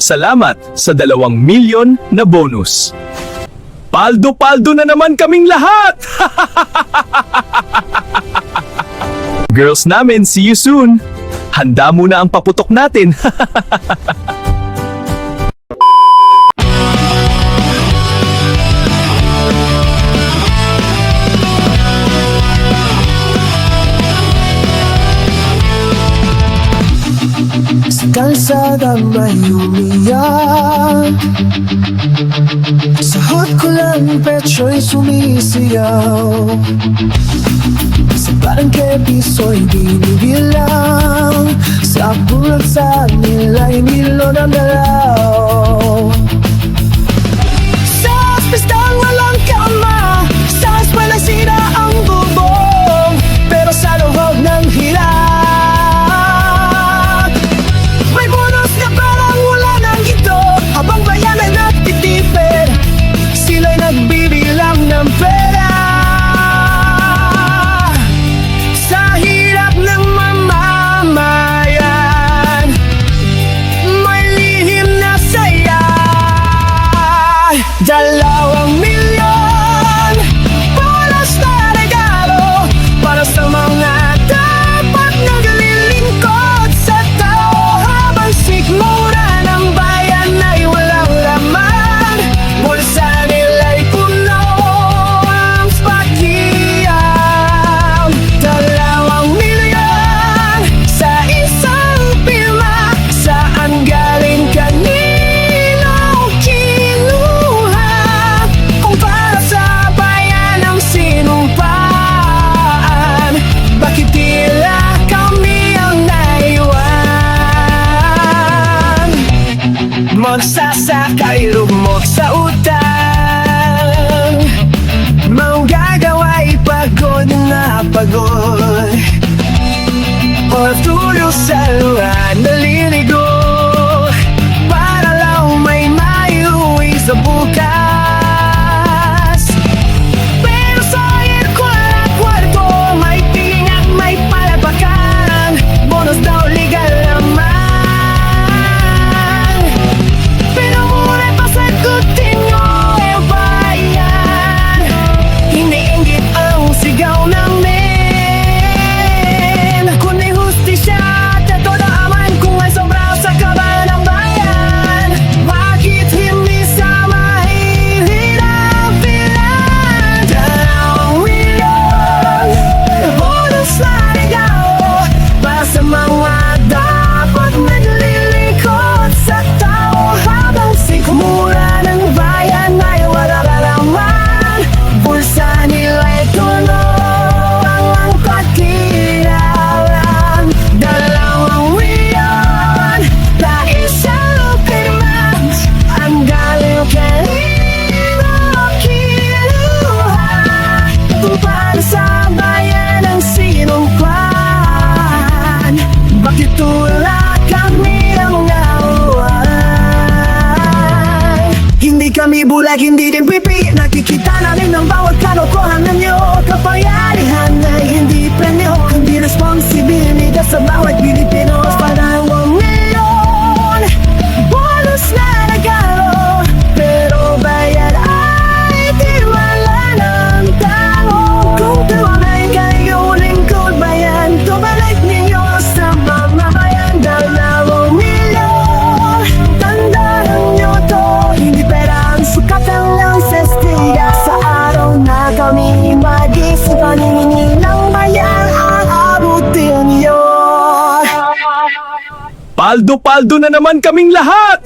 Salamat sa 2 milyon na bonus. Paldo-paldo na naman kaming lahat! Girls namin, see you soon! Handa muna ang paputok natin! Sa kalsada may umiyak, sa hot ko lang petro'y sumisiyaw, sa barangay piso'y binibilang, sa bulat sa nila'y nilo ng dalaw. Sa pistang walang kama, sa eskwela sira ang bubong, pero sa loob ng hirap habang bayan ay nagtitipid, sila'y nagbibilang ng pera. Sa hirap ng mamamayan, may lihim na saya. 2 milyon bolas na regalo para sa mga dapat naglilingkod sa tao, habang sikmura ng bayan ay walang laman. Bulsa nila'y puno ang spakyam. 2 milyon sa isang pirma, saan galing, kanino kinuha? Kung para sa bayan ang sinumpaan, bakit tila kami ang naiwan? Magsasakay lumok sa utang, manggagawa'y pagod na pagod, patuloy sa luha naliligo, para lang may maiuwi sa bukas. Pero sa kwarto may tingin at may palabakan, bonus daw legal naman. Pero muna pasagutin nyo ang bayan, iniinggit ang sigaw ng men. Kundi hustisya at todo aman kung ay sobrang sa kaban ng bayan. Bakit hindi sa mahihirap ilan? 2 milyon bonus na regalo para sa mga dapat naglilingkod sa tao, habang sikmura ng bayan ay wala kalaman. Bulsa nila'y tuno ang pagkiralan. 2 milyon na isang pirma, ang galing kanino kinuha? Kung para sa bayan ang sinumpan, bakit tula kami ang nawan? Hindi kami bulag, hindi din pipi, nakikita namin ang bawat kalokohan ninyo. Kapangyarihan ay hindi premyo, kundi responsibilidad sa bawat Pilipino. 2 milyon bonus na regalo, pero bayad ay tiwala ng tao. Kung tiwala'y kayo lingkod bayan, tubalik ninyo sa mamayan. 2 milyon, tandaan nyo to, hindi pera ang sukatan lang sa estiga. Sa araw na kami magising, paningin ng bayan ang abutin yun. Paldo-paldo na naman kaming lahat!